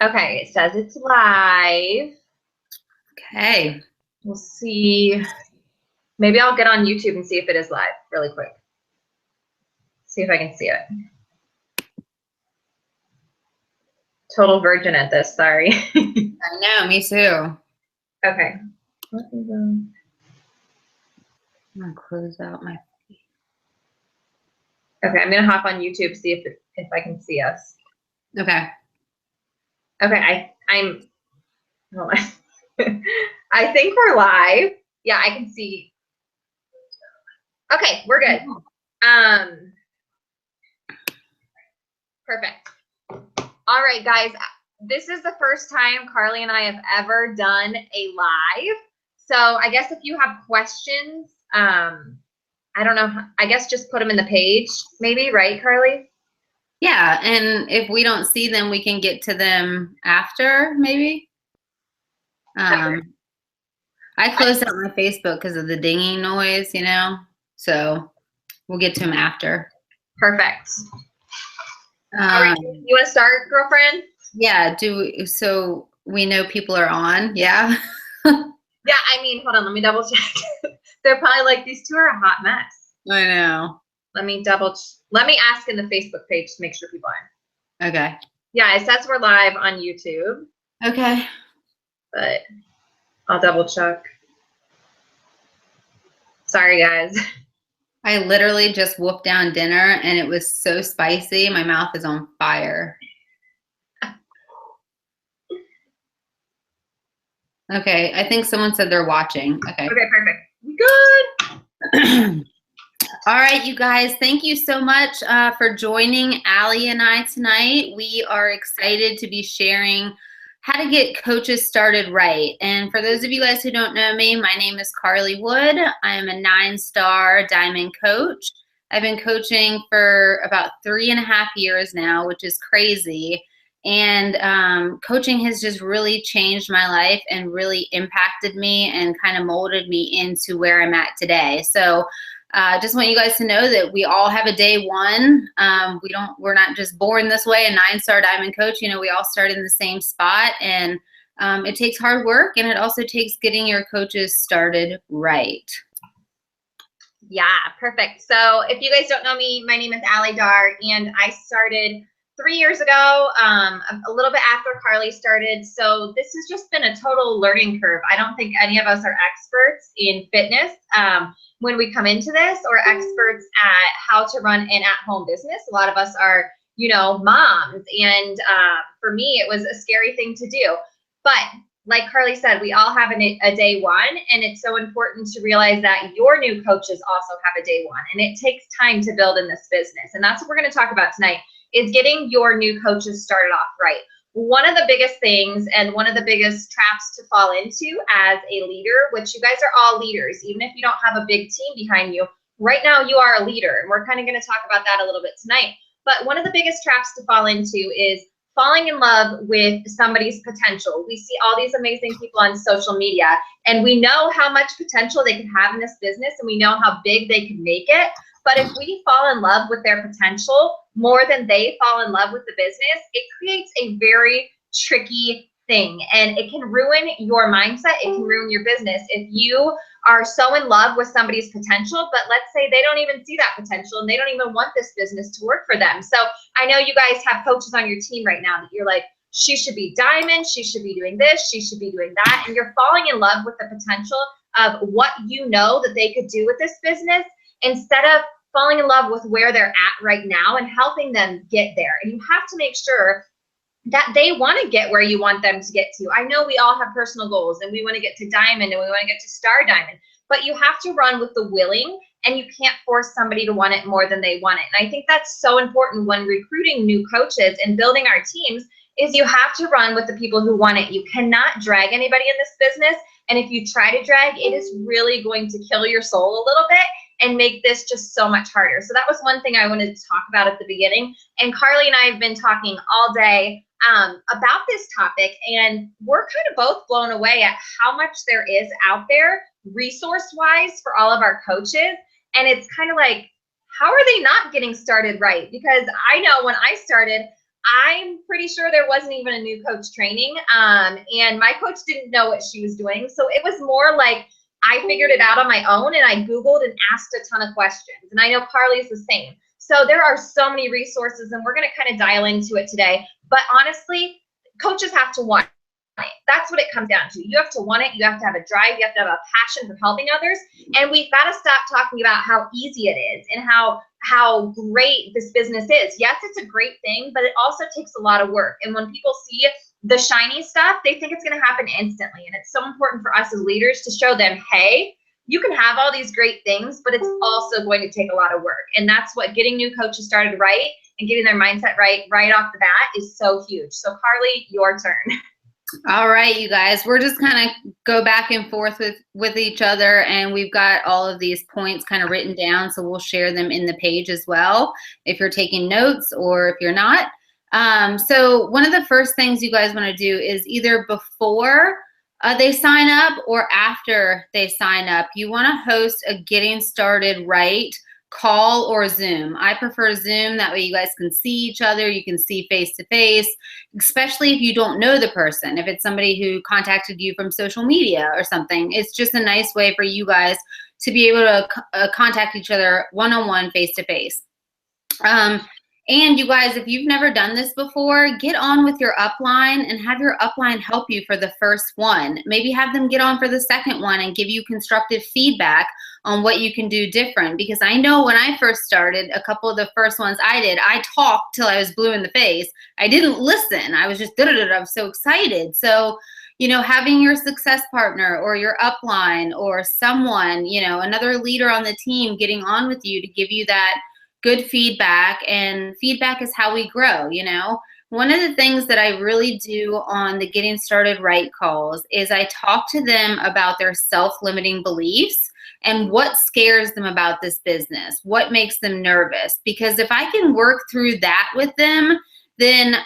Okay, it says it's live. Okay. We'll see. Maybe I'll get on YouTube and see if it is live really quick. See if I can see it. Total virgin at this, sorry. I know, me too. Okay. I'm gonna close out my. Okay, I'm gonna hop on YouTube, see if I can see us. Okay. Okay, I'm hold on. I think we're live. Yeah, I can see. Okay, we're good. Perfect. All right, guys. This is the first time Karly and I have ever done a live. So I guess if you have questions, I don't know. I guess just put them in the page, maybe, right, Karly? Yeah, and if we don't see them, we can get to them after, maybe. I closed out my Facebook because of the dinging noise, so we'll get to them after. Perfect. All right, you want to start, girlfriend? Yeah. So we know people are on. Yeah. Yeah. I mean, hold on. Let me double check. They're probably like, these two are a hot mess. I know. Let me ask in the Facebook page to make sure people are. Okay. Yeah, it says we're live on YouTube. Okay. But I'll double check. Sorry, guys. I literally just wolfed down dinner and it was so spicy. My mouth is on fire. Okay, I think someone said they're watching. Okay. Okay, perfect. Good. All right, you guys, thank you so much for joining Allie and I tonight. We are excited to be sharing how to get coaches started right. And for those of you guys who don't know me, my name is Karly Wood. I am a 9-star diamond coach. I've been coaching for about 3.5 years now, which is crazy. And coaching has just really changed my life and really impacted me and kind of molded me into where I'm at today. So just want you guys to know that we all have a day one. We're not just born this way, a 9-star diamond coach. We all start in the same spot, and it takes hard work, and it also takes getting your coaches started right. Yeah, perfect. So if you guys don't know me, my name is Allie Darr, and I started 3 years ago, a little bit after Karly started. So this has just been a total learning curve. I don't think any of us are experts in fitness when we come into this, or experts at how to run an at-home business. A lot of us are, moms. And for me, it was a scary thing to do. But like Karly said, we all have a day one, and it's so important to realize that your new coaches also have a day one, and it takes time to build in this business. And that's what we're going to talk about tonight, is getting your new coaches started off right. One of the biggest things and one of the biggest traps to fall into as a leader, which you guys are all leaders, even if you don't have a big team behind you, right now you are a leader, and we're kind of going to talk about that a little bit tonight. But one of the biggest traps to fall into is falling in love with somebody's potential. We see all these amazing people on social media, and we know how much potential they can have in this business, and we know how big they can make it. But if we fall in love with their potential more than they fall in love with the business, it creates a very tricky thing, and it can ruin your mindset. It can ruin your business if you are so in love with somebody's potential, but let's say they don't even see that potential and they don't even want this business to work for them. So I know you guys have coaches on your team right now that you're like, she should be diamond, she should be doing this, she should be doing that, and you're falling in love with the potential of what you know that they could do with this business, instead of falling in love with where they're at right now and helping them get there. And you have to make sure that they want to get where you want them to get to. I know we all have personal goals, and we want to get to diamond, and we want to get to star diamond, but you have to run with the willing, and you can't force somebody to want it more than they want it. And I think that's so important when recruiting new coaches and building our teams, is you have to run with the people who want it. You cannot drag anybody in this business. And if you try to drag, it is really going to kill your soul a little bit and make this just so much harder. So that was one thing I wanted to talk about at the beginning. And Karly and I have been talking all day about this topic, and we're kind of both blown away at how much there is out there resource-wise for all of our coaches. And it's kind of like, how are they not getting started right? Because I know when I started, I'm pretty sure there wasn't even a new coach training. And my coach didn't know what she was doing. So it was more like I figured it out on my own, and I Googled and asked a ton of questions. And I know Karly's the same. So there are so many resources, and we're going to kind of dial into it today. But honestly, coaches have to want it. That's what it comes down to. You have to want it. You have to have a drive. You have to have a passion for helping others. And we've got to stop talking about how easy it is and how great this business is. Yes, it's a great thing, but it also takes a lot of work. And when people see the shiny stuff, they think it's going to happen instantly. And it's so important for us as leaders to show them, hey, you can have all these great things, but it's also going to take a lot of work. And that's what getting new coaches started right and getting their mindset right off the bat is so huge. So Karly, your turn. All right, you guys, we're just kind of go back and forth with each other, and we've got all of these points kind of written down, so we'll share them in the page as well if you're taking notes or if you're not. So one of the first things you guys want to do is either before they sign up or after they sign up, you want to host a getting started right call or Zoom. I prefer Zoom. That way you guys can see each other. You can see face to face, especially if you don't know the person. If it's somebody who contacted you from social media or something, it's just a nice way for you guys to be able to contact each other one-on-one, face to face. And you guys, if you've never done this before, get on with your upline and have your upline help you for the first one. Maybe have them get on for the second one and give you constructive feedback on what you can do different. Because I know when I first started, a couple of the first ones I did, I talked till I was blue in the face. I didn't listen. I was just da-da-da-da. I was so excited. So, you know, having your success partner or your upline or someone, you know, another leader on the team getting on with you to give you that good feedback, and feedback is how we grow, you know. One of the things that I really do on the Getting Started Right calls is I talk to them about their self-limiting beliefs and what scares them about this business, what makes them nervous. Because if I can work through that with them, then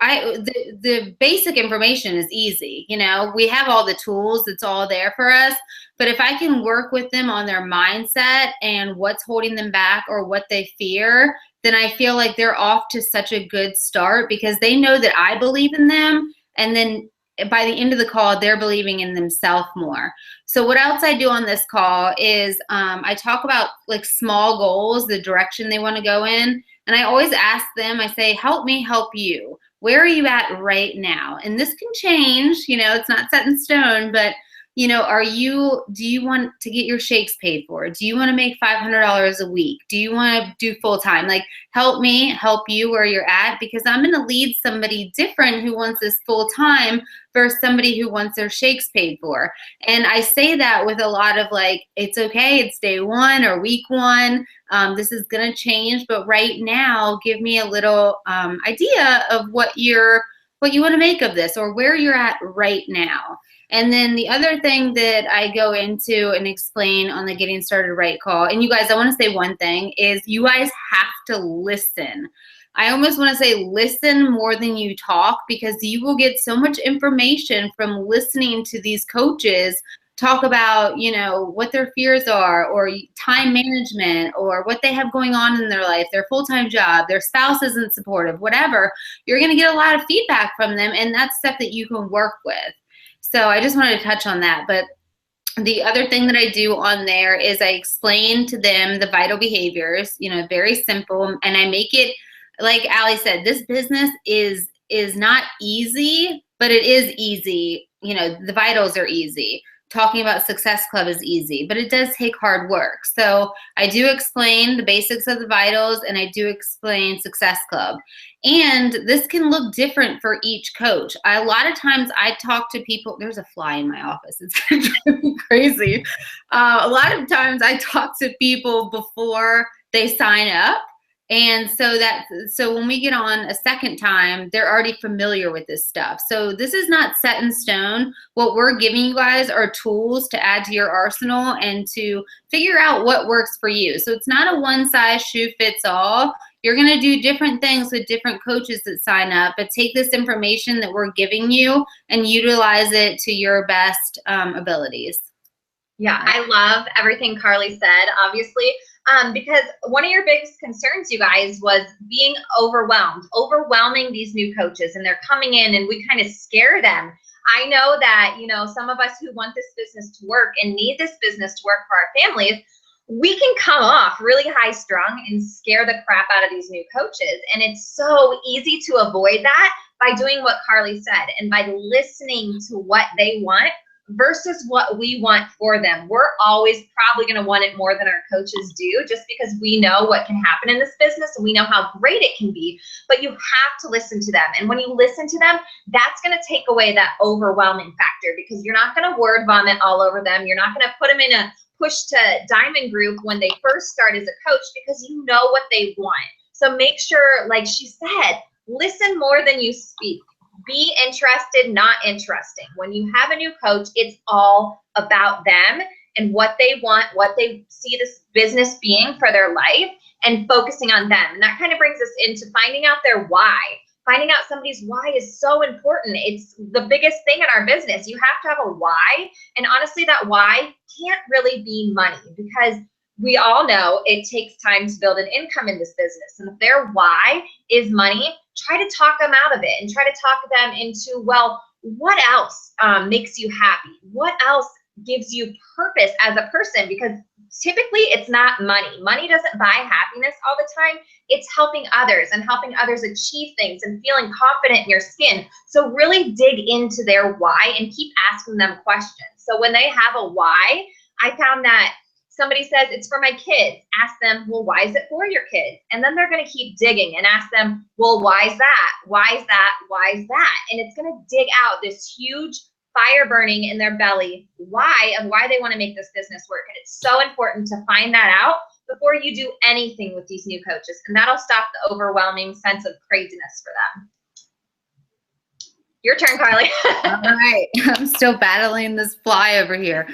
the basic information is easy. You know, we have all the tools, it's all there for us. But if I can work with them on their mindset and what's holding them back or what they fear, then I feel like they're off to such a good start, because they know that I believe in them. And then by the end of the call, they're believing in themselves more. So what else I do on this call is I talk about like small goals, the direction they want to go in. And I always ask them, I say, help me help you. Where are you at right now? And this can change, you know, it's not set in stone, but you know, do you want to get your shakes paid for? Do you want to make $500 a week? Do you want to do full time? Like, help me help you where you're at, because I'm going to lead somebody different who wants this full time versus somebody who wants their shakes paid for. And I say that with a lot of like, it's okay, it's day one or week one. This is going to change, but right now, give me a little idea of what you want to make of this, or where you're at right now. And then the other thing that I go into and explain on the Getting Started Right call, and you guys, I want to say one thing, is you guys have to listen. I almost want to say listen more than you talk, because you will get so much information from listening to these coaches talk about, you know, what their fears are, or time management, or what they have going on in their life, their full-time job, their spouse isn't supportive, whatever. You're going to get a lot of feedback from them, and that's stuff that you can work with. So I just wanted to touch on that. But the other thing that I do on there is I explain to them the vital behaviors, you know, very simple. And I make it, like Allie said, this business is not easy, but it is easy. You know, the vitals are easy. Talking about Success Club is easy, but it does take hard work. So I do explain the basics of the vitals, and I do explain Success Club. And this can look different for each coach. A lot of times I talk to people, there's a fly in my office, it's driving me crazy. A lot of times I talk to people before they sign up. And so when we get on a second time, they're already familiar with this stuff. So this is not set in stone. What we're giving you guys are tools to add to your arsenal and to figure out what works for you. So it's not a one size shoe fits all. You're going to do different things with different coaches that sign up, but take this information that we're giving you and utilize it to your best abilities. Yeah, I love everything Karly said, obviously, because one of your biggest concerns, you guys, was being overwhelming these new coaches, and they're coming in and we kind of scare them. I know that, you know, some of us who want this business to work and need this business to work for our families, we can come off really high strung and scare the crap out of these new coaches. And it's so easy to avoid that by doing what Karly said and by listening to what they want versus what we want for them. We're always probably going to want it more than our coaches do, just because we know what can happen in this business and we know how great it can be. But you have to listen to them. And when you listen to them, that's going to take away that overwhelming factor, because you're not going to word vomit all over them. You're not going to put them in a push to diamond group when they first start as a coach, because you know what they want. So make sure, like she said, listen more than you speak. Be interested, not interesting. When you have a new coach, it's all about them and what they want, what they see this business being for their life, and focusing on them. And that kind of brings us into finding out their why. Finding out somebody's why is so important. It's the biggest thing in our business. You have to have a why. And honestly, that why can't really be money, because we all know it takes time to build an income in this business. And if their why is money, try to talk them out of it and try to talk them into, well, what else makes you happy? What else gives you purpose as a person? Because typically it's not money. Money doesn't buy happiness all the time. It's helping others and helping others achieve things and feeling confident in your skin. So really dig into their why and keep asking them questions. So when they have a why, I found that somebody says it's for my kids, ask them, well, why is it for your kids? And then they're going to keep digging and ask them, well, why is that? Why is that? Why is that? And it's going to dig out this huge fire burning in their belly why of why they want to make this business work. And it's so important to find that out before you do anything with these new coaches. And that'll stop the overwhelming sense of craziness for them. Your turn, Karly. All right. I'm still battling this fly over here.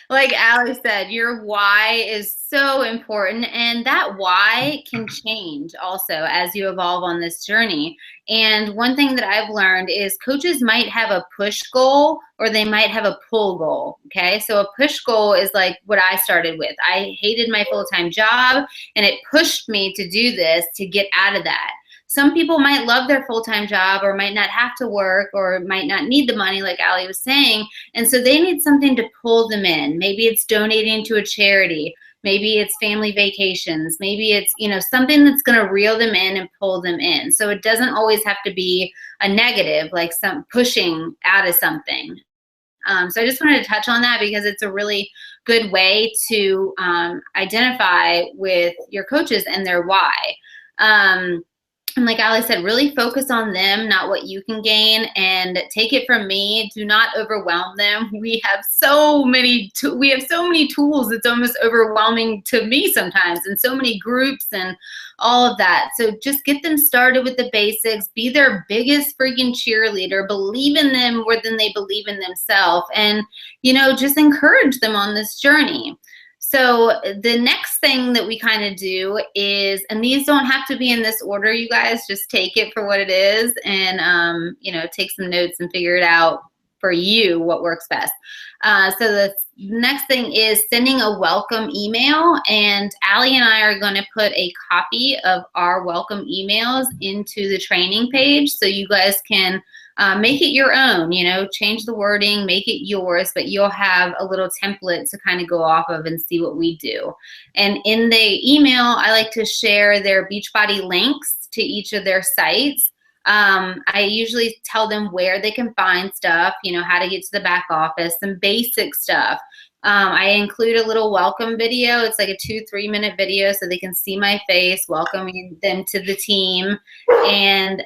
Like Allie said, your why is so important, and that why can change also as you evolve on this journey. And one thing that I've learned is coaches might have a push goal or they might have a pull goal, okay? So a push goal is like what I started with. I hated my full-time job, and it pushed me to do this to get out of that. Some people might love their full-time job or might not have to work or might not need the money, like Allie was saying, and so they need something to pull them in. Maybe it's donating to a charity. Maybe it's family vacations. Maybe it's, you know, something that's going to reel them in and pull them in. So it doesn't always have to be a negative, like some pushing out of something. So I just wanted to touch on that because it's a really good way to identify with your coaches and their why. And like Allie said, really focus on them, not what you can gain, and take it from me. Do not overwhelm them. We have so many tools. It's almost overwhelming to me sometimes, and so many groups and all of that. So just get them started with the basics. Be their biggest freaking cheerleader. Believe in them more than they believe in themselves, and just encourage them on this journey. So the next thing that we kind of do is, and these don't have to be in this order, you guys, just take it for what it is and, take some notes and figure it out for you what works best. So the next thing is sending a welcome email, and Allie and I are going to put a copy of our welcome emails into the training page so you guys can make it your own, change the wording, make it yours, but you'll have a little template to kind of go off of and see what we do. And in the email, I like to share their Beachbody links to each of their sites. I usually tell them where they can find stuff, how to get to the back office, some basic stuff. I include a little welcome video. It's like a 2-3 minute video so they can see my face, welcoming them to the team. And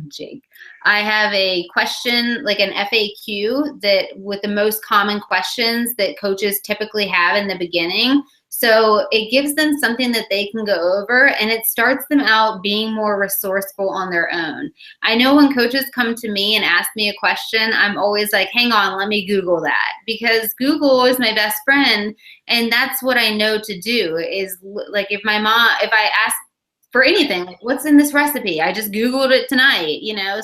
Jake, I have a question, like an FAQ that with the most common questions that coaches typically have in the beginning. So it gives them something that they can go over, and it starts them out being more resourceful on their own. I know when coaches come to me and ask me a question, I'm always like, hang on, let me Google that, because Google is my best friend. And that's what I know to do is, like, if I ask for anything, like, what's in this recipe? I just Googled it tonight,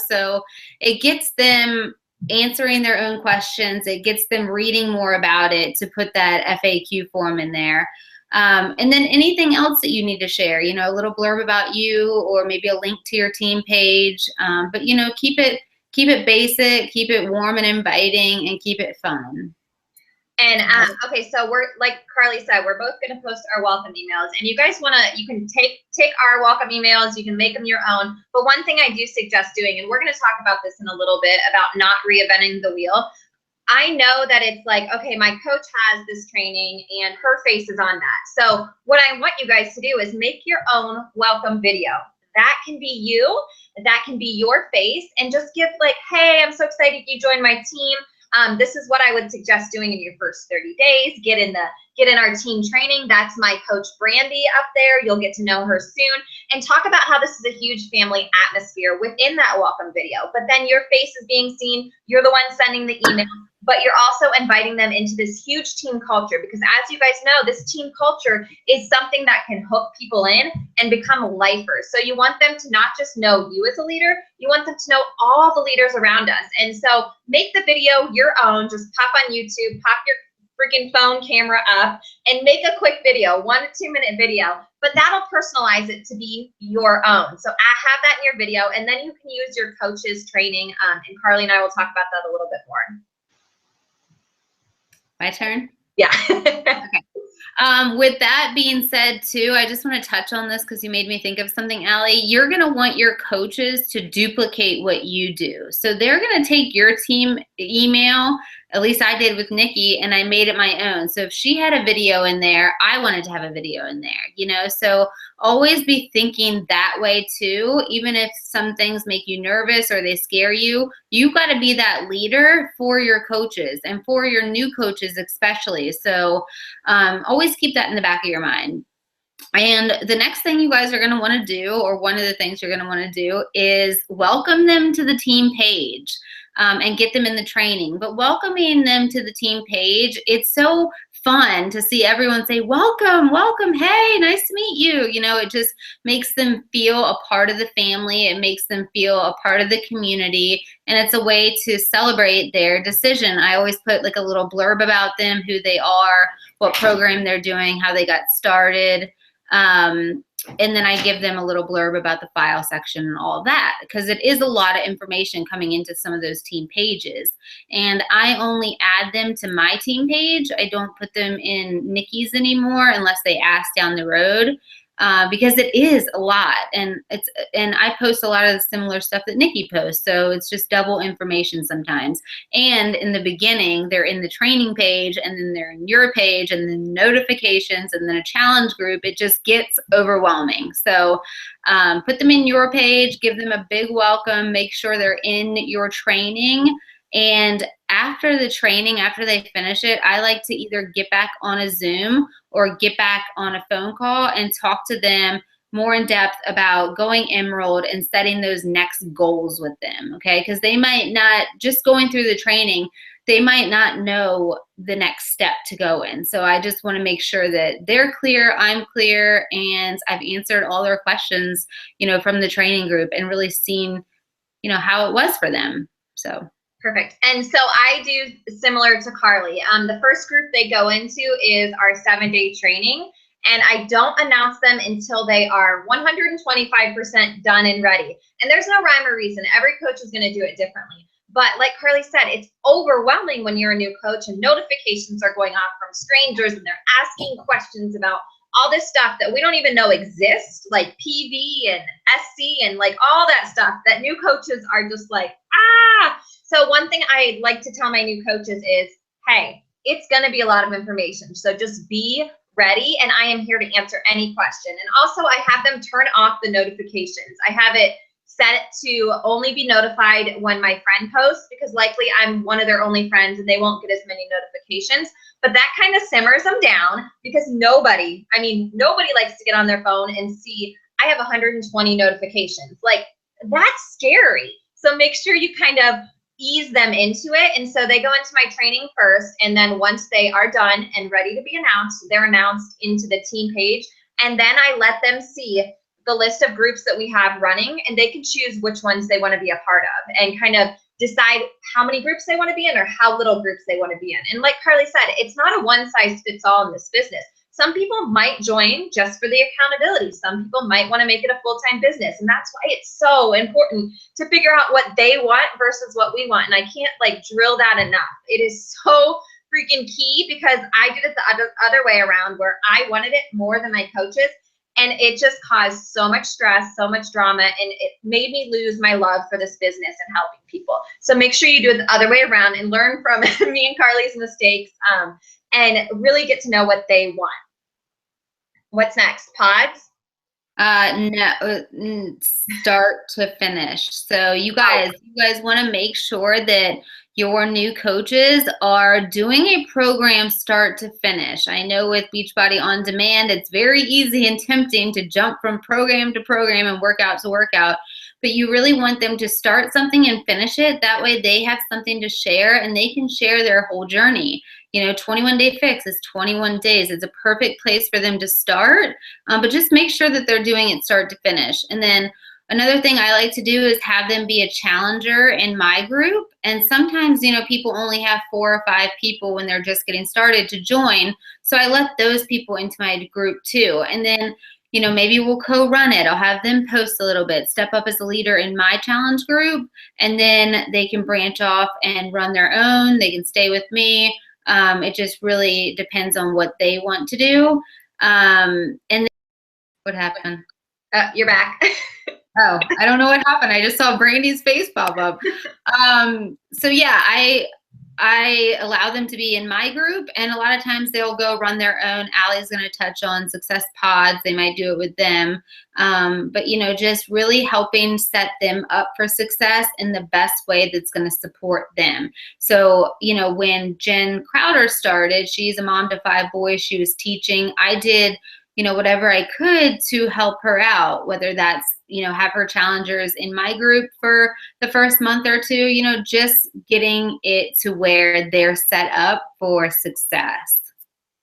so it gets them answering their own questions. It gets them reading more about it to put that FAQ form in there. And then anything else that you need to share, you know, a little blurb about you or maybe a link to your team page. But, you know, keep it basic, keep it warm and inviting, and keep it fun. And okay, so we're, like Karly said, we're both going to post our welcome emails, and you guys you can take our welcome emails, you can make them your own. But one thing I do suggest doing, and we're going to talk about this in a little bit about not reinventing the wheel. I know that it's like, okay, my coach has this training and her face is on that. So what I want you guys to do is make your own welcome video. That can be you, that can be your face, and just give like, hey, I'm so excited you joined my team. This is what I would suggest doing in your first 30 days. Get in our team training. That's my coach Brandy up there. You'll get to know her soon, and talk about how this is a huge family atmosphere within that welcome video. But then your face is being seen. You're the one sending the email, but you're also inviting them into this huge team culture, because as you guys know, this team culture is something that can hook people in and become lifers. So you want them to not just know you as a leader, you want them to know all the leaders around us. And so make the video your own. Just pop on YouTube, pop your freaking phone camera up, and make a quick video, 1 to 2 minute video, but that'll personalize it to be your own. So I have that in your video, and then you can use your coach's training, and Karly and I will talk about that a little bit more. My turn? Yeah. Okay. With that being said too, I just want to touch on this because you made me think of something, Allie. You're going to want your coaches to duplicate what you do. So they're going to take your team email, at least I did with Nikki, and I made it my own. So if she had a video in there, I wanted to have a video in there, you know? So always be thinking that way too. Even if some things make you nervous or they scare you, you've got to be that leader for your coaches and for your new coaches especially. So always keep that in the back of your mind. And the next thing you guys are going to want to do, or one of the things you're going to want to do, is welcome them to the team page. And get them in the training. But welcoming them to the team page, it's so fun to see everyone say, welcome, welcome, hey, nice to meet you. You know, it just makes them feel a part of the family. It makes them feel a part of the community. And it's a way to celebrate their decision. I always put like a little blurb about them, who they are, what program they're doing, how they got started. And then I give them a little blurb about the file section and all that, because it is a lot of information coming into some of those team pages. And I only add them to my team page. I don't put them in Nikki's anymore unless they ask down the road, because it is a lot. And I post a lot of the similar stuff that Nikki posts. So it's just double information sometimes. And in the beginning, they're in the training page, and then they're in your page, and then notifications, and then a challenge group. It just gets overwhelming. So put them in your page, give them a big welcome, make sure they're in your training. And after the training, after they finish it, I like to either get back on a Zoom or get back on a phone call and talk to them more in depth about going Emerald and setting those next goals with them, okay? Because they might not, just going through the training, they might not know the next step to go in. So I just want to make sure that they're clear, I'm clear, and I've answered all their questions, you know, from the training group, and really seen, you know, how it was for them. So. Perfect. And so I do similar to Karly. The first group they go into is our 7-day training, and I don't announce them until they are 125% done and ready. And there's no rhyme or reason. Every coach is going to do it differently. But like Karly said, it's overwhelming when you're a new coach and notifications are going off from strangers, and they're asking questions about all this stuff that we don't even know exists, like PV and SC and like all that stuff that new coaches are just like, ah. So one thing I like to tell my new coaches is, hey, it's going to be a lot of information. So just be ready, and I am here to answer any question. And also I have them turn off the notifications. I have it set to only be notified when my friend posts, because likely I'm one of their only friends and they won't get as many notifications. But that kind of simmers them down, because nobody likes to get on their phone and see I have 120 notifications. Like, that's scary. So make sure you kind of ease them into it. And so they go into my training first, and then once they are done and ready to be announced, they're announced into the team page. And then I let them see the list of groups that we have running, and they can choose which ones they want to be a part of, and kind of decide how many groups they want to be in or how little groups they want to be in. And like Karly said, it's not a one size fits all in this business. Some people might join just for the accountability. Some people might want to make it a full-time business. And that's why it's so important to figure out what they want versus what we want. And I can't like drill that enough. It is so freaking key, because I did it the other way around, where I wanted it more than my coaches. And it just caused so much stress, so much drama, and it made me lose my love for this business and helping people. So make sure you do it the other way around and learn from me and Karly's mistakes, and really get to know what they want. What's next? Pods? No, start to finish. So you guys want to make sure that your new coaches are doing a program start to finish. I know with Beachbody On Demand, it's very easy and tempting to jump from program to program and workout to workout, but you really want them to start something and finish it. That way they have something to share and they can share their whole journey. You know, 21-day fix is 21 days. It's a perfect place for them to start, but just make sure that they're doing it start to finish. And then another thing I like to do is have them be a challenger in my group. And sometimes, you know, people only have 4 or 5 people when they're just getting started to join. So I let those people into my group too. And then, you know, maybe we'll co-run it. I'll have them post a little bit, step up as a leader in my challenge group, and then they can branch off and run their own. They can stay with me. It just really depends on what they want to do. And then what happened? You're back. Oh, I don't know what happened. I just saw Brandy's face pop up. So yeah, I allow them to be in my group, and a lot of times they'll go run their own. Allie's going to touch on success pods. They might do it with them. But, you know, just really helping set them up for success in the best way that's going to support them. So, you know, when Jen Crowder started, she's a mom to 5 boys. She was teaching. I did, you know, whatever I could to help her out, whether that's, you know, have her challengers in my group for the first month or 2, you know, just getting it to where they're set up for success.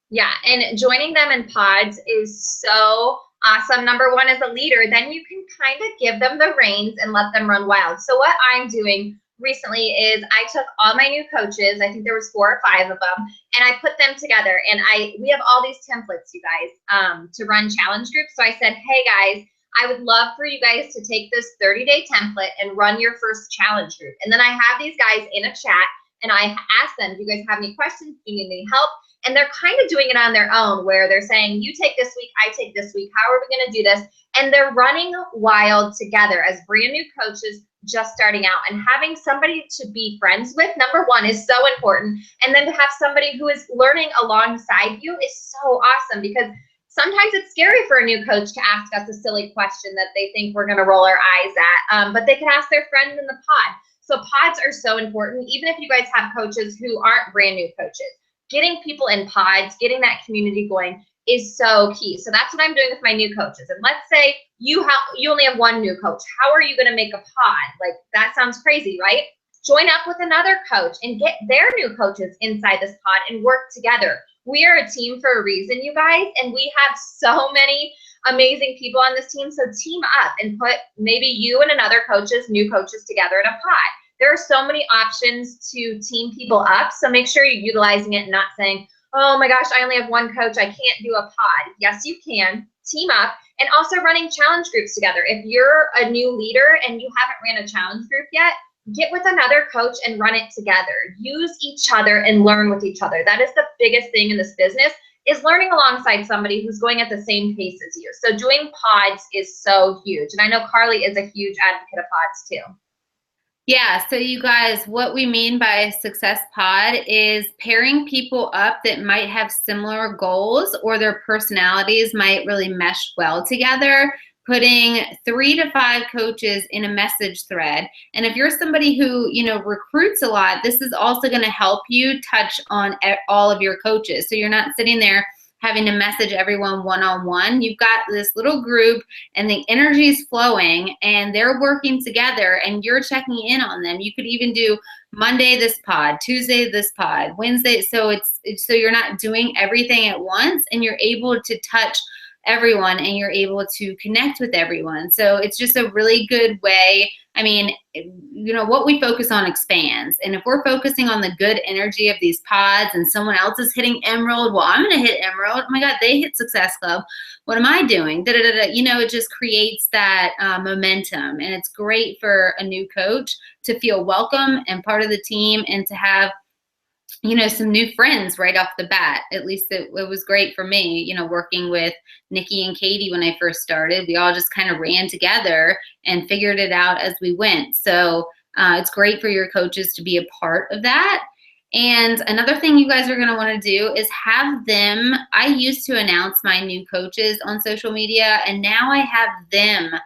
Yeah, and joining them in pods is so awesome. Number one, as a leader, then you can kind of give them the reins and let them run wild. So what I'm doing recently is I took all my new coaches, I think there was 4 or 5 of them, and I put them together. And we have all these templates, you guys, to run challenge groups. So I said, hey guys, I would love for you guys to take this 30-day template and run your first challenge group. And then I have these guys in a chat, and I ask them, do you guys have any questions? Do you need any help? And they're kind of doing it on their own, where they're saying, you take this week, I take this week. How are we going to do this? And they're running wild together as brand new coaches just starting out. And having somebody to be friends with, number one, is so important. And then to have somebody who is learning alongside you is so awesome, because sometimes it's scary for a new coach to ask us a silly question that they think we're going to roll our eyes at, but they can ask their friends in the pod. So pods are so important, even if you guys have coaches who aren't brand new coaches. Getting people in pods, getting that community going is so key. So that's what I'm doing with my new coaches. And let's say you only have 1 new coach. How are you going to make a pod? Like, that sounds crazy, right? Join up with another coach and get their new coaches inside this pod and work together. We are a team for a reason, you guys, and we have so many amazing people on this team. So team up and put maybe you and another new coaches together in a pod. There are so many options to team people up. So make sure you're utilizing it and not saying, oh my gosh, I only have 1 coach, I can't do a pod. Yes, you can. Team up, and also running challenge groups together. If you're a new leader and you haven't ran a challenge group yet, get with another coach and run it together. Use each other and learn with each other. That is the biggest thing in this business, is learning alongside somebody who's going at the same pace as you. So doing pods is so huge. And I know Karly is a huge advocate of pods too. Yeah, so you guys, what we mean by a success pod is pairing people up that might have similar goals, or their personalities might really mesh well together, putting 3 to 5 coaches in a message thread. And if you're somebody who, you know, recruits a lot, this is also going to help you touch on all of your coaches. So you're not sitting there having to message everyone one-on-one. You've got this little group and the energy is flowing and they're working together and you're checking in on them. You could even do Monday this pod, Tuesday this pod, Wednesday. So so you're not doing everything at once, and you're able to touch everyone and you're able to connect with everyone. So it's just a really good way I mean, you know, what we focus on expands. And if we're focusing on the good energy of these pods and someone else is hitting Emerald, well, I'm going to hit Emerald. Oh my God, they hit Success Club. What am I doing? Da, da, da, da. You know, it just creates that momentum. And it's great for a new coach to feel welcome and part of the team and to have, you know, some new friends right off the bat. At least it was great for me, you know, working with Nikki and Katie when I first started. We all just kind of ran together and figured it out as we went. So it's great for your coaches to be a part of that. And another thing you guys are going to want to do is have them, I used to announce my new coaches on social media, and now I have them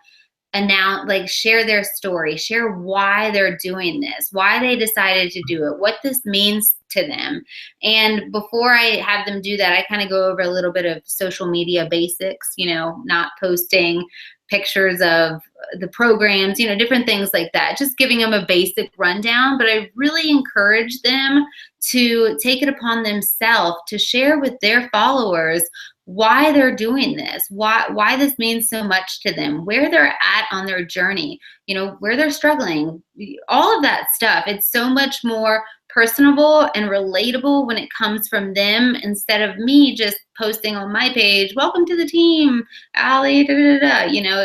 share their story, share why they're doing this, why they decided to do it, what this means to them. And before I have them do that, I kind of go over a little bit of social media basics, you know, not posting pictures of the programs, you know, different things like that, just giving them a basic rundown. But I really encourage them to take it upon themselves to share with their followers why they're doing this, why this means so much to them, where they're at on their journey, you know, where they're struggling, all of that stuff. It's so much more personable and relatable when it comes from them instead of me just posting on my page, welcome to the team, Allie, da, da, da, da. You know,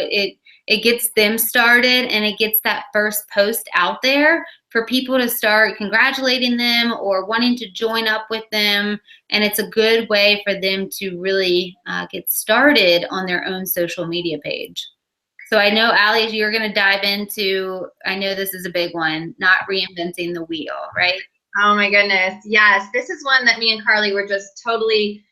it gets them started and it gets that first post out there for people to start congratulating them or wanting to join up with them. And it's a good way for them to really get started on their own social media page. So I know, Allie, you're going to dive into, I know this is a big one, not reinventing the wheel, right? Oh my goodness. Yes. This is one that me and Karly were just totally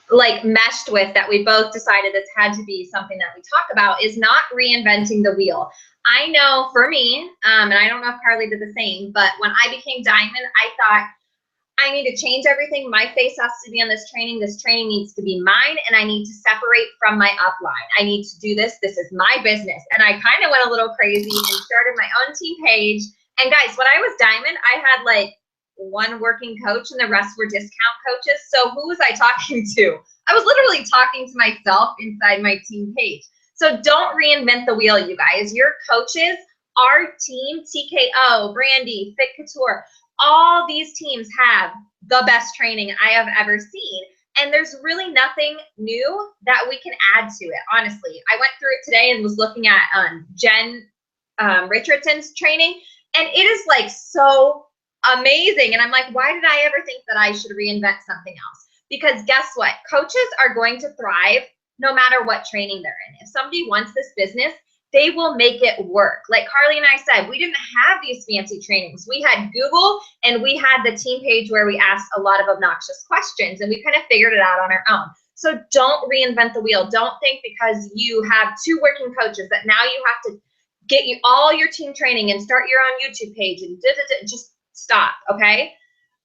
like meshed with, that we both decided this had to be something that we talk about, is not reinventing the wheel. I know for me, and I don't know if Karly did the same, but when I became Diamond, I thought, I need to change everything. My face has to be on this training. This training needs to be mine, and I need to separate from my upline. I need to do this. This is my business. And I kind of went a little crazy and started my own team page. And guys, when I was Diamond, I had like one working coach and the rest were discount coaches. So who was I talking to? I was literally talking to myself inside my team page. So don't reinvent the wheel, you guys. Your coaches, our team, TKO, Brandy, Fit Couture, all these teams have the best training I have ever seen. And there's really nothing new that we can add to it, honestly. I went through it today and was looking at Jen Richardson's training, and it is like so amazing. And I'm like, why did I ever think that I should reinvent something else? Because guess what? Coaches are going to thrive no matter what training they're in. If somebody wants this business, they will make it work. Like Karly and I said, we didn't have these fancy trainings. We had Google, and we had the team page where we asked a lot of obnoxious questions, and we kind of figured it out on our own. So don't reinvent the wheel. Don't think because you have two working coaches that now you have to get you all your team training and start your own YouTube page and just stop, okay?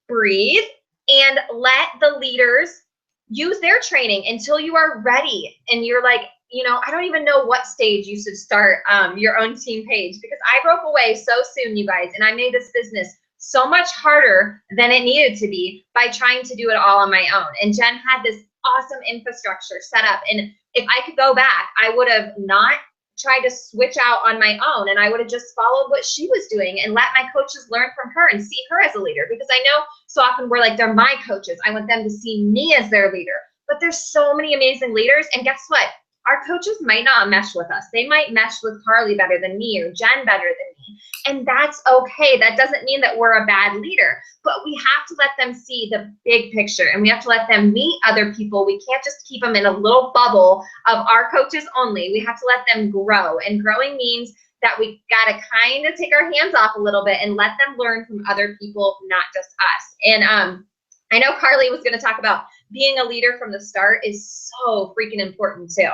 Breathe and let the leaders use their training until you are ready. And you're like, you know, I don't even know what stage you should start your own team page, because I broke away so soon, you guys, and I made this business so much harder than it needed to be by trying to do it all on my own. And Jen had this awesome infrastructure set up. And if I could go back, I would have not tried to switch out on my own, and I would have just followed what she was doing and let my coaches learn from her and see her as a leader, because I know so often we're like, they're my coaches. I want them to see me as their leader. But there's so many amazing leaders, and guess what? Our coaches might not mesh with us. They might mesh with Karly better than me or Jen better than me. And that's okay. That doesn't mean that we're a bad leader, but we have to let them see the big picture, and we have to let them meet other people. We can't just keep them in a little bubble of our coaches only. We have to let them grow, and growing means that we got to kind of take our hands off a little bit and let them learn from other people, not just us. And I know Karly was going to talk about being a leader from the start is so freaking important too.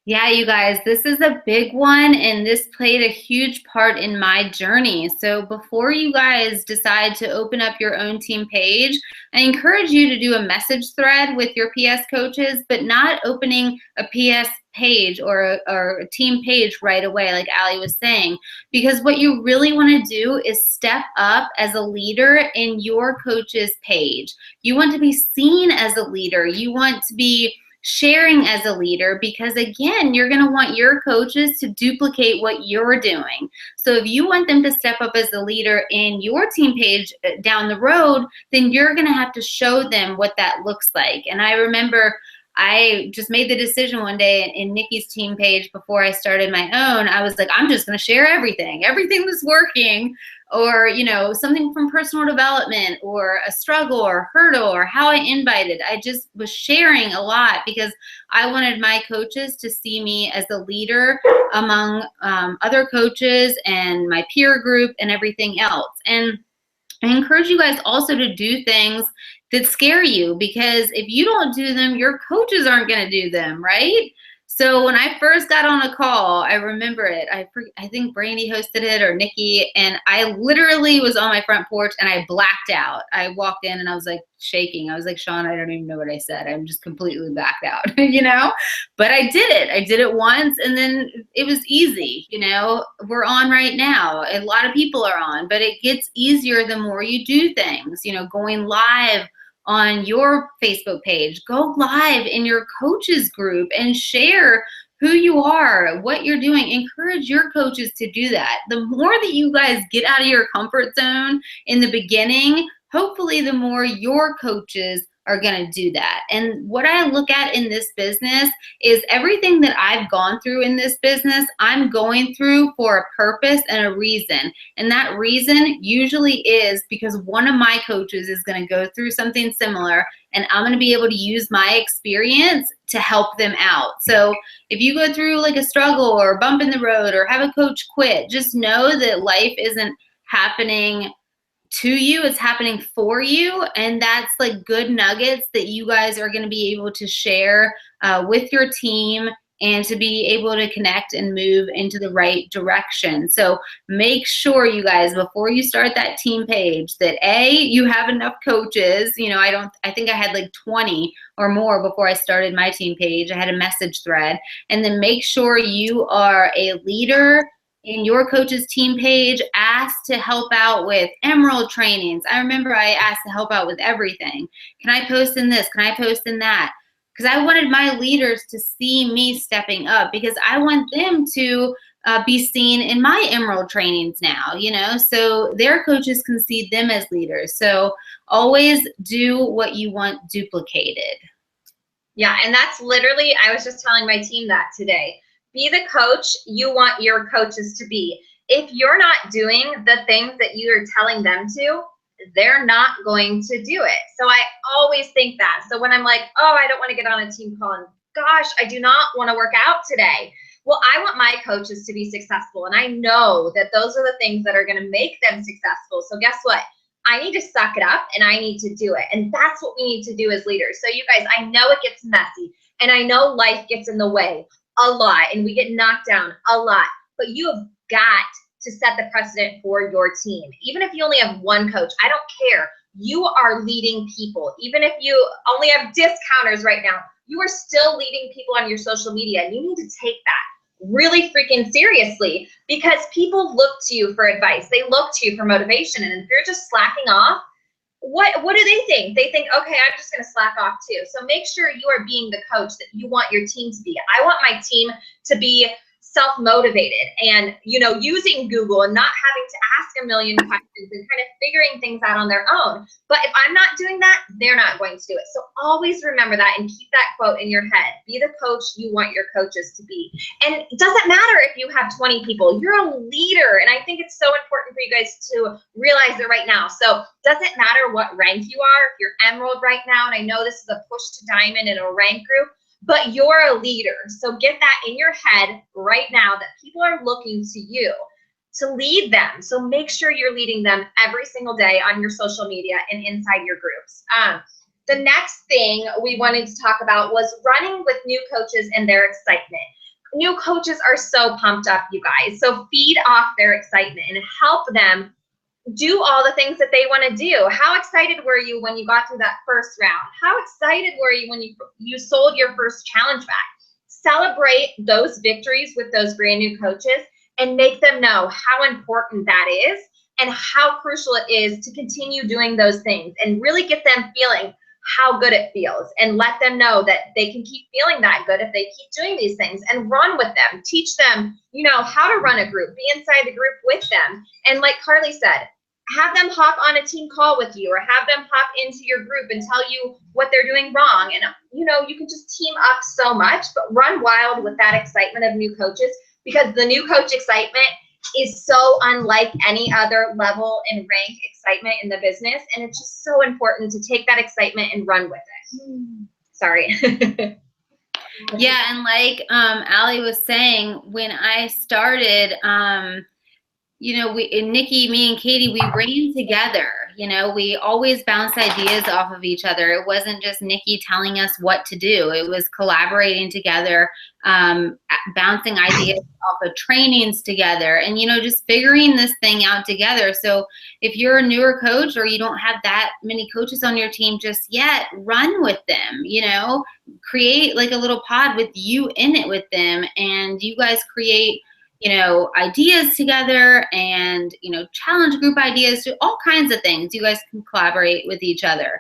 Yeah, you guys, this is a big one, and this played a huge part in my journey. So before you guys decide to open up your own team page, I encourage you to do a message thread with your PS coaches, but not opening a PS page or a team page right away, like Allie was saying, because what you really want to do is step up as a leader in your coach's page. You want to be seen as a leader. You want to be sharing as a leader, because again, you're going to want your coaches to duplicate what you're doing. So if you want them to step up as a leader in your team page down the road, then you're going to have to show them what that looks like. And I remember I just made the decision one day in Nikki's team page before I started my own. I was like, I'm just going to share everything that's working, or, you know, something from personal development or a struggle or hurdle or how I invited. I just was sharing a lot because I wanted my coaches to see me as a leader among other coaches and my peer group and everything else. And I encourage you guys also to do things that scare you, because if you don't do them, your coaches aren't going to do them, right? So when I first got on a call, I remember it. I think Brandy hosted it or Nikki, and I literally was on my front porch and I blacked out. I walked in and I was like shaking. I was like, Sean, I don't even know what I said. I'm just completely blacked out, you know? But I did it. I did it once and then it was easy, you know? We're on right now. A lot of people are on, but it gets easier the more you do things, you know, going live on your Facebook page, go live in your coaches group and share who you are, what you're doing. Encourage your coaches to do that. The more that you guys get out of your comfort zone in the beginning, hopefully the more your coaches are going to do that. And what I look at in this business is everything that I've gone through in this business, I'm going through for a purpose and a reason. And that reason usually is because one of my coaches is going to go through something similar, and I'm going to be able to use my experience to help them out. So if you go through like a struggle or a bump in the road or have a coach quit, just know that life isn't happening to you, it's happening for you. And that's like good nuggets that you guys are going to be able to share with your team and to be able to connect and move into the right direction. So make sure, you guys, before you start that team page, that you have enough coaches. You know, I think I had like 20 or more before I started my team page. I had a message thread. And then make sure you are a leader in your coach's team page. Ask to help out with emerald trainings. I remember I asked to help out with everything. Can I post in this? Can I post in that? Because I wanted my leaders to see me stepping up, because I want them to be seen in my emerald trainings now, you know, so their coaches can see them as leaders. So always do what you want duplicated. Yeah, and that's literally, I was just telling my team that today. Be the coach you want your coaches to be. If you're not doing the things that you are telling them to, they're not going to do it. So I always think that. So when I'm like, oh, I don't want to get on a team call, and gosh, I do not want to work out today. Well, I want my coaches to be successful. And I know that those are the things that are going to make them successful. So guess what? I need to suck it up and I need to do it. And that's what we need to do as leaders. So you guys, I know it gets messy and I know life gets in the way a lot and we get knocked down a lot, but you have got to set the precedent for your team. Even if you only have one coach, I don't care. You are leading people. Even if you only have discounters right now, you are still leading people on your social media, and you need to take that really freaking seriously, because people look to you for advice. They look to you for motivation. And if you're just slacking off, what do they think? They think, okay, I'm just going to slack off too. So make sure you are being the coach that you want your team to be. I want my team to be self-motivated and, you know, using Google and not having to ask a million questions and kind of figuring things out on their own. But if I'm not doing that, they're not going to do it. So always remember that and keep that quote in your head. Be the coach you want your coaches to be. And it doesn't matter if you have 20 people, you're a leader. And I think it's so important for you guys to realize it right now. So it doesn't matter what rank you are, if you're emerald right now, and I know this is a push to diamond in a rank group, but you're a leader. So get that in your head right now that people are looking to you to lead them. So make sure you're leading them every single day on your social media and inside your groups. The next thing we wanted to talk about was running with new coaches and their excitement. New coaches are so pumped up, you guys. So feed off their excitement and help them do all the things that they want to do. How excited were you when you got through that first round? How excited were you when you sold your first challenge bag? Celebrate those victories with those brand new coaches and make them know how important that is and how crucial it is to continue doing those things and really get them feeling how good it feels, and let them know that they can keep feeling that good if they keep doing these things, and run with them. Teach them, you know, how to run a group, be inside the group with them. And like Karly said, have them hop on a team call with you, or have them hop into your group and tell you what they're doing wrong. And, you know, you can just team up so much, but run wild with that excitement of new coaches, because the new coach excitement is so unlike any other level and rank excitement in the business. And it's just so important to take that excitement and run with it. Sorry. Yeah, and like Allie was saying, when I started, you know, Nikki, me and Katie, we ran together. You know, we always bounced ideas off of each other. It wasn't just Nikki telling us what to do. It was collaborating together, bouncing ideas off of trainings together, and, you know, just figuring this thing out together. So if you're a newer coach, or you don't have that many coaches on your team just yet, run with them, you know, create like a little pod with you in it with them, and you guys create, you know, ideas together, and, you know, challenge group ideas, do all kinds of things. You guys can collaborate with each other.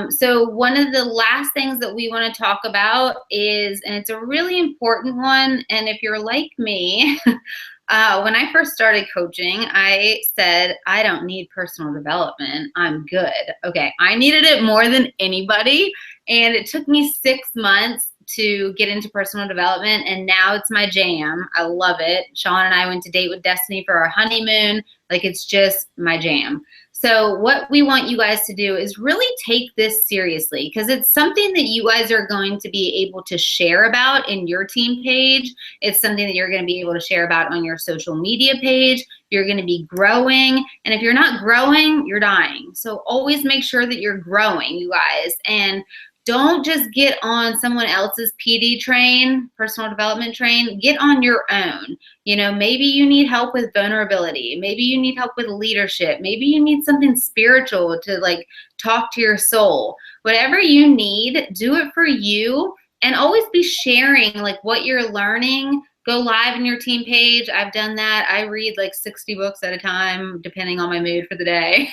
So one of the last things that we want to talk about is, and it's a really important one, and if you're like me, when I first started coaching, I said, I don't need personal development. I'm good. Okay. I needed it more than anybody. And it took me 6 months to get into personal development, and now it's my jam. I love it. Sean and I went to Date with Destiny for our honeymoon. Like, it's just my jam. So what we want you guys to do is really take this seriously, because it's something that you guys are going to be able to share about in your team page. It's something that you're going to be able to share about on your social media page. You're going to be growing. And if you're not growing, you're dying. So always make sure that you're growing, you guys. And don't just get on someone else's PD train, personal development train. Get on your own. You know, maybe you need help with vulnerability. Maybe you need help with leadership. Maybe you need something spiritual to, like, talk to your soul. Whatever you need, do it for you, and always be sharing, like, what you're learning. Go live in your team page. I've done that. I read like 60 books at a time, depending on my mood for the day.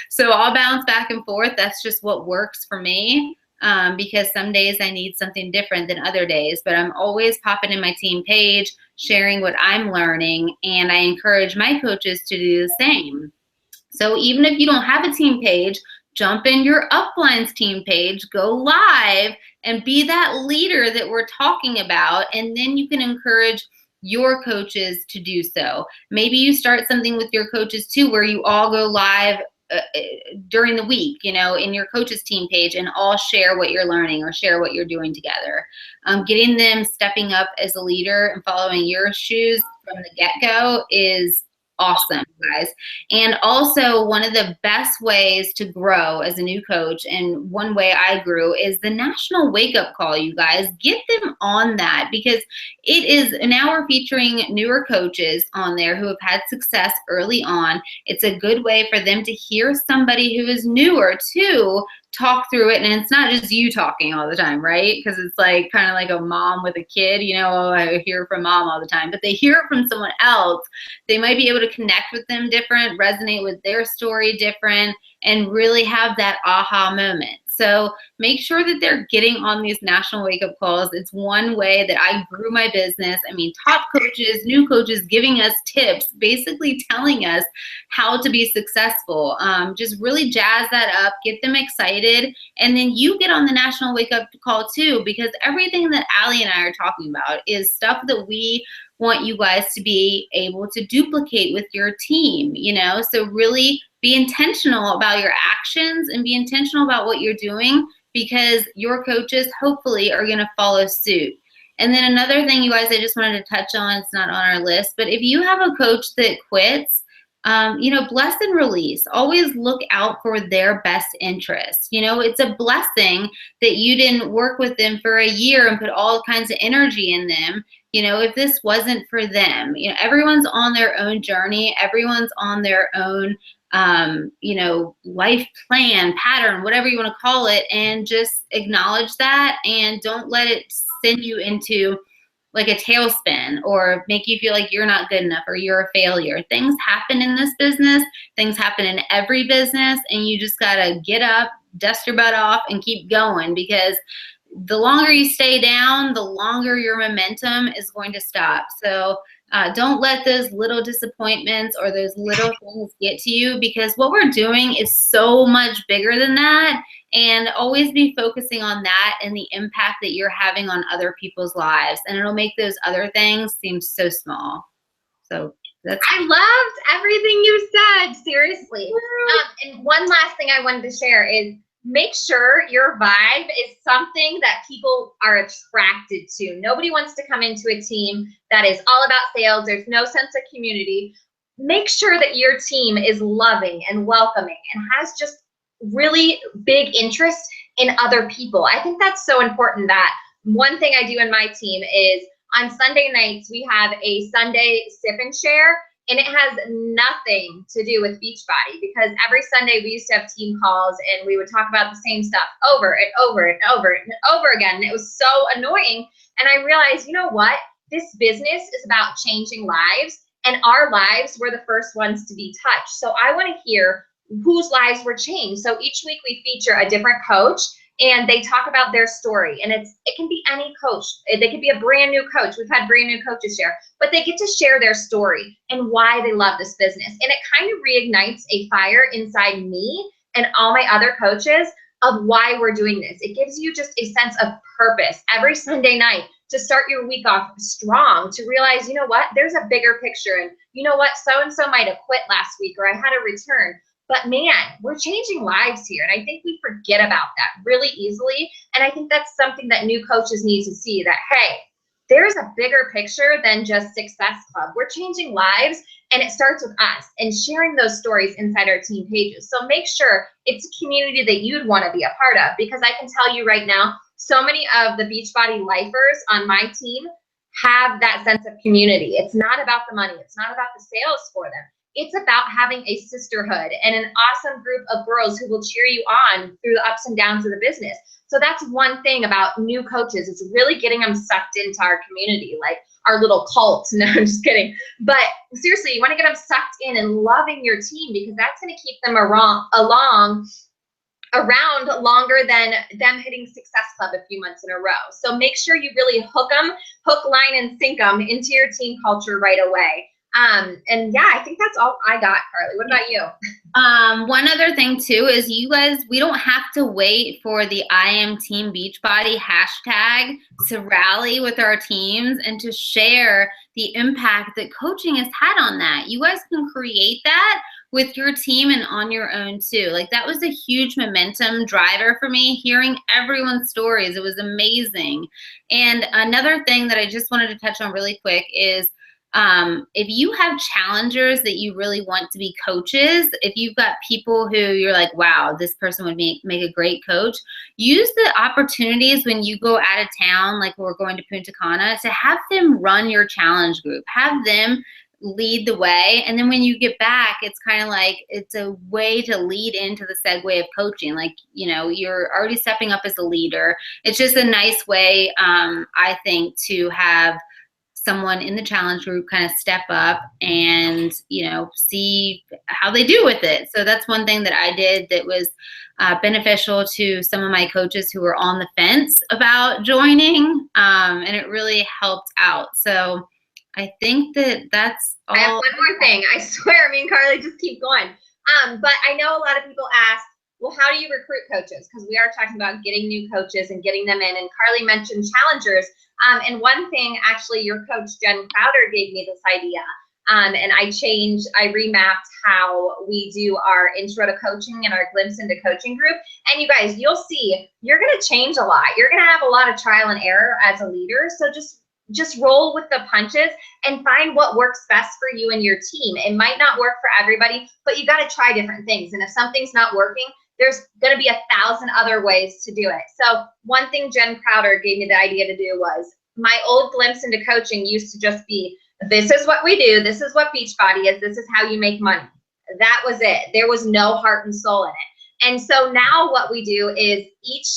So I'll bounce back and forth. That's just what works for me. Because some days I need something different than other days, but I'm always popping in my team page, sharing what I'm learning, and I encourage my coaches to do the same. So even if you don't have a team page, jump in your upline's team page, go live, and be that leader that we're talking about, and then you can encourage your coaches to do so. Maybe you start something with your coaches too, where you all go live during the week, you know, in your coaches team page, and all share what you're learning or share what you're doing together. Getting them stepping up as a leader and following your shoes from the get-go is awesome, guys. And also, one of the best ways to grow as a new coach, and one way I grew, is the national wake-up call, you guys. Get them on that, because it is, now we're featuring newer coaches on there who have had success early on. It's a good way for them to hear somebody who is newer too talk through it, and it's not just you talking all the time, right? Because it's like kind of like a mom with a kid, you know, oh, I hear from mom all the time, but they hear it from someone else. They might be able to connect with them different, resonate with their story different, and really have that aha moment. So make sure that they're getting on these national wake-up calls. It's one way that I grew my business. I mean, top coaches, new coaches giving us tips, basically telling us how to be successful. Just really jazz that up, get them excited, and then you get on the national wake-up call too, because everything that Allie and I are talking about is stuff that we want you guys to be able to duplicate with your team, you know? So really be intentional about your actions and be intentional about what you're doing, because your coaches hopefully are going to follow suit. And then another thing, you guys, I just wanted to touch on, it's not on our list, but if you have a coach that quits, you know, bless and release. Always look out for their best interests. You know, it's a blessing that you didn't work with them for a year and put all kinds of energy in them. You know, if this wasn't for them, you know, everyone's on their own journey. Everyone's on their own, you know, life plan, pattern, whatever you want to call it, and just acknowledge that, and don't let it send you into like a tailspin or make you feel like you're not good enough or you're a failure. Things happen in this business. Things happen in every business, and you just got to get up, dust your butt off and keep going, because the longer you stay down, the longer your momentum is going to stop. So don't let those little disappointments or those little things get to you, because what we're doing is so much bigger than that. And always be focusing on that and the impact that you're having on other people's lives. And it'll make those other things seem so small. So I loved everything you said, seriously. And one last thing I wanted to share is make sure your vibe is something that people are attracted to. Nobody wants to come into a team that is all about sales. There's no sense of community. Make sure that your team is loving and welcoming and has just really big interest in other people. I think that's so important. That one thing I do in my team is on Sunday nights, we have a Sunday sip and share, and it has nothing to do with Beachbody, because every Sunday we used to have team calls and we would talk about the same stuff over and over and over and over again. And it was so annoying. And I realized, you know what? This business is about changing lives, and our lives were the first ones to be touched. So I want to hear whose lives were changed. So each week we feature a different coach, and they talk about their story. And it can be any coach. They could be a brand new coach. We've had brand new coaches share, but they get to share their story and why they love this business. And it kind of reignites a fire inside me and all my other coaches of why we're doing this. It gives you just a sense of purpose every Sunday night to start your week off strong, to realize, you know what, there's a bigger picture. And you know what, so-and-so might have quit last week, or I had a return. But man, we're changing lives here. And I think we forget about that really easily. And I think that's something that new coaches need to see, that, hey, there's a bigger picture than just Success Club. We're changing lives, and it starts with us and sharing those stories inside our team pages. So make sure it's a community that you'd want to be a part of, because I can tell you right now, so many of the Beachbody lifers on my team have that sense of community. It's not about the money. It's not about the sales for them. It's about having a sisterhood and an awesome group of girls who will cheer you on through the ups and downs of the business. So that's one thing about new coaches, is really getting them sucked into our community, like our little cult. No, I'm just kidding. But seriously, you want to get them sucked in and loving your team, because that's going to keep them around longer than them hitting Success Club a few months in a row. So make sure you really hook, line, and sink them into your team culture right away. And yeah, I think that's all I got, Karly. What about you? One other thing too is, you guys, we don't have to wait for the I Am Team Beachbody hashtag to rally with our teams and to share the impact that coaching has had on that. You guys can create that with your team and on your own too. Like, that was a huge momentum driver for me, hearing everyone's stories. It was amazing. And another thing that I just wanted to touch on really quick is, if you have challengers that you really want to be coaches, if you've got people who you're like, wow, this person would make a great coach, use the opportunities when you go out of town, like we're going to Punta Cana, to have them run your challenge group. Have them lead the way. And then when you get back, it's kind of like, it's a way to lead into the segue of coaching. Like, you know, you're already stepping up as a leader. It's just a nice way, I think, to have someone in the challenge group kind of step up and, you know, see how they do with it. So that's one thing that I did that was beneficial to some of my coaches who were on the fence about joining, and it really helped out. So I think that's all. I have one more thing. I swear, me and Karly just keep going. But I know a lot of people ask, well, how do you recruit coaches? Because we are talking about getting new coaches and getting them in. And Karly mentioned challengers. And one thing, actually, your coach, Jen Crowder, gave me this idea. And I remapped how we do our intro to coaching and our glimpse into coaching group. And you guys, you'll see, you're going to change a lot. You're going to have a lot of trial and error as a leader. So just roll with the punches and find what works best for you and your team. It might not work for everybody, but you got to try different things. And if something's not working, there's going to be 1,000 other ways to do it. So one thing Jen Crowder gave me the idea to do was, my old glimpse into coaching used to just be, this is what we do, this is what Beachbody is, this is how you make money. That was it. There was no heart and soul in it. And so now what we do is, each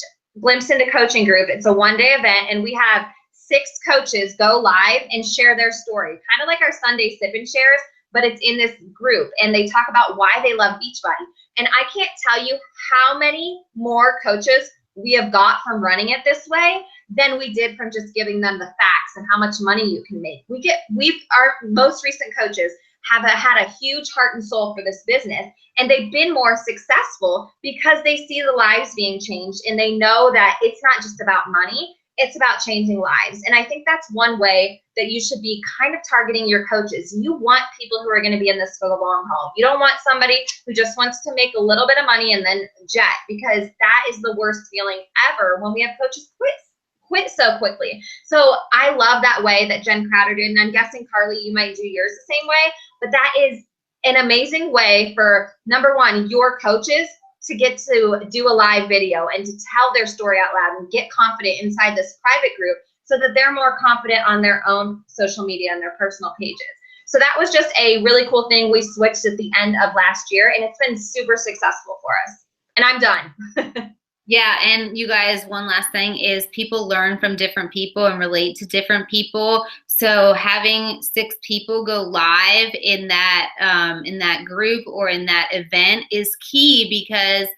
glimpse into coaching group, it's a one-day event, and we have 6 coaches go live and share their story, kind of like our Sunday sip and shares, but it's in this group, and they talk about why they love Beachbody. And I can't tell you how many more coaches we have got from running it this way than we did from just giving them the facts and how much money you can make. Our most recent coaches have had a huge heart and soul for this business, and they've been more successful because they see the lives being changed, and they know that it's not just about money, it's about changing lives. And I think that's one way that you should be kind of targeting your coaches. You want people who are going to be in this for the long haul. You don't want somebody who just wants to make a little bit of money and then jet, because that is the worst feeling ever when we have coaches quit so quickly. So I love that way that Jen Crowder did, and I'm guessing, Carly, you might do yours the same way, but that is an amazing way for, number one, your coaches to get to do a live video and to tell their story out loud and get confident inside this private group so that they're more confident on their own social media and their personal pages. So that was just a really cool thing we switched at the end of last year, and it's been super successful for us. And I'm done. Yeah, and you guys, one last thing is people learn from different people and relate to different people. So having 6 people go live in that group or in that event is key, because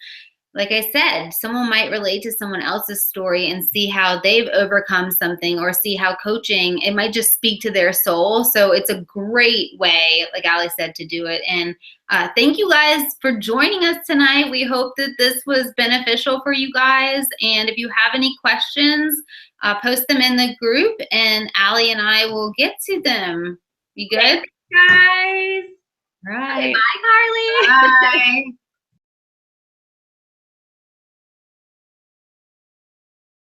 like I said, someone might relate to someone else's story and see how they've overcome something, or see how coaching, it might just speak to their soul. So it's a great way, like Allie said, to do it. And thank you guys for joining us tonight. We hope that this was beneficial for you guys. And if you have any questions, post them in the group, and Allie and I will get to them. You good? Thanks, guys. Right. Bye, Carly. Bye.